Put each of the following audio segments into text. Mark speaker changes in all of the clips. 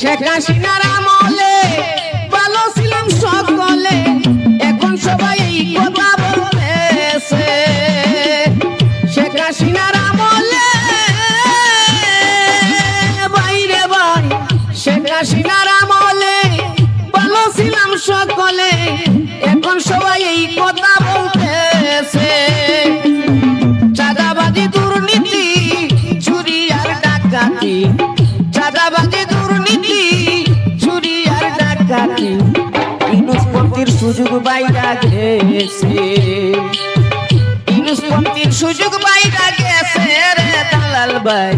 Speaker 1: শেখ হাসিনার আমলে ভালো ছিলাম সকলে, এখন সবাই এই কথা বলতেছে। শেখ হাসিনার আমলে বাইরে ভাই, শেখ হাসিনার আমলে ভালো ছিলাম সকলে, এখন সবাই এই কথা বলতেছে। চাঁদাবাজি দুর্নীতি চুরি আর ডাকাতি, চাঁদাবাজি দুর্নীতি চুরি আর ডাকাতি, ইউনুসপন্থীর সুযোগ বাইরা গেছে, ইউনুসপন্থীর সুযোগ বাইরা গেছে রে দালাল ভাই।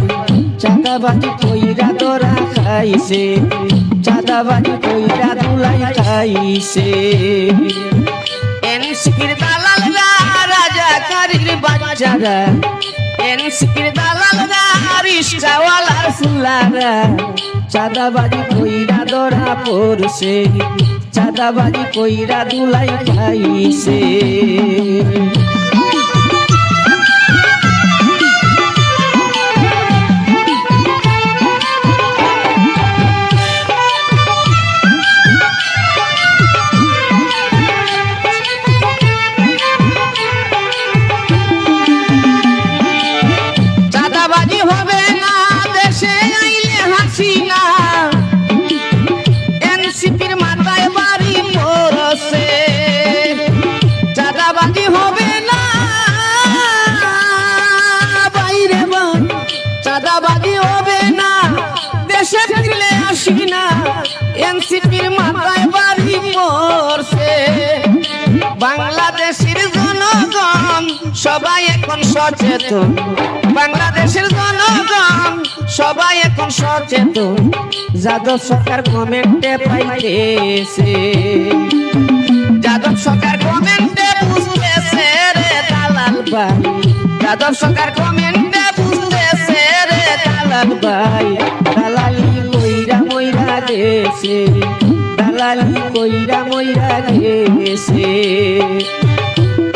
Speaker 1: চাঁদাবাজি কইরা ধরা খাইছে, চাঁদাবাজি কইরা দুলাই খাইছে। এনসিপির দালালরা রাজাকারীর বাচ্চারা, এনসিপির দালালরা রিস্কাওয়ালার ফুলারা, চাঁদাবাজি কইরা ধরা পড়ছে, চাঁদাবাজি কইরা দুলাই খাইছে। চাঁদাবাজি হবে না দেশে আইলে হাসিনা, এনসিপির মাথায় বাড়ি পড়ছে। চাঁদাবাজি হবে না বাইরে ভাই, চাঁদাবাজি হবে না দেশে ফিরলে হাসিনা, এনসিপির মাথায় বাড়ি পড়ছে। বাংলাদেশের জনগণ সবাই এখন সচেতন, বাংলাদেশের জনগণ সবাই এখন সচেতন। যাদব সরকার কমেন্টে পাইতেছে, যাদব সরকার কমেন্টে বুঝতেছে রে দালাল ভাই, যাদব সরকার কমেন্টে বুঝতেছে রে দালাল ভাই। দালালি কইরা মইরা গেছে, দালালি কইরা মইরা গেছে।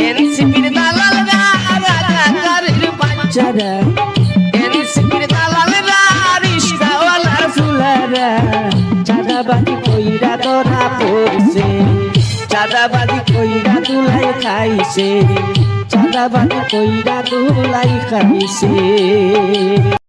Speaker 1: এনসিপির দালালরা রাজাকারীর বাচ্চারা, এনসিপির দালালরা রিস্কাওয়ালার ফুলারা, চাঁদাবাজি কইরা ধরা পড়ছে, চাঁদাবাজি কইরা দুলাই খাইছে, চাঁদাবাজি কইরা দুলাই খাইছে।